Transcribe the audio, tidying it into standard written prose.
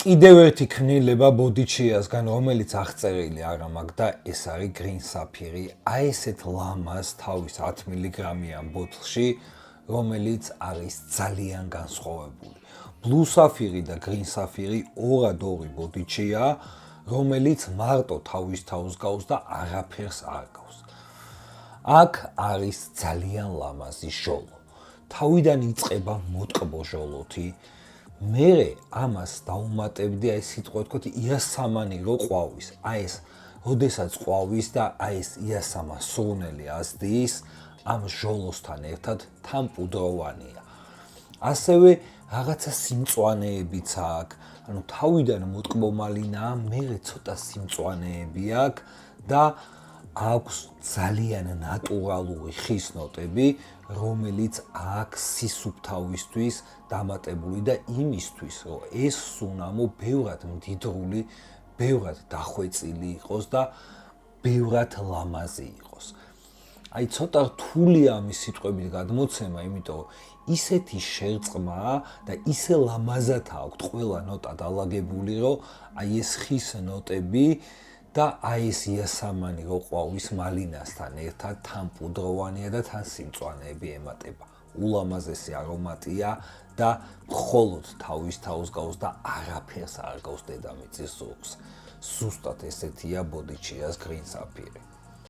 კიდევ ერთი ქმნილება ბოდიჩიასგან, რომელიც აღწერილი არა მაქვს და ეს არის green sapphire. აი ესეთ ლამაზ თავის 10 მგ-იან ბოთლში, რომელიც არის ძალიან განსხვავებული. Blue sapphire და green sapphire ორად ორი ბოდიჩია, რომელიც მარტო თავის თავს გავს და არაფერს არ გავს. აქ არის ძალიან ლამაზი ჟოლო. თავიდან იწყება მოტკბო ჟოლოთი. მე ამას დაუმატებდი აი სიტყვა თქვა იასამანი რო ყვავის. აი ეს, როდესაც ყვავის და აი ეს იასამა სურნელი ასდის, ამ ჟოლოსთან ერთად თან პუდროვანია. ასევე რაღაცა სიმწვანეებიც აქვს, ანუ თავიდან მოტკბომალინაა, მე ცოტა სიმწვანეები აქვს და აქვს ძალიან ნატურალური ხის ნოტები, რომელიც აქვს სისუფთავისთვის დამატებული და იმისთვის, რომ ეს სუნამო ბევრად მდიდრული, ბევრად დახვეწილი იყოს და ბევრად ლამაზი იყოს. აი ცოტა რთულია ამის სიტყვებით გადმოცემა, იმიტომ რომ ისეთი შერწყმაა და ისე ლამაზად აქვს ყველა ნოტა დალაგებული, რომ აი ეს ხის ნოტები და აი ეს იასამანი რო ყვავის მალინასთან ერთად თან პუდროვანია და თან სიმწვანეები ემატება. ულამაზესი არომატია და მხოლოდ თავის თავს გავს და არაფერს არ გავს დედამიწის ზურგს. ზუსტად ესეთია ბოდიჩიას green sapphire.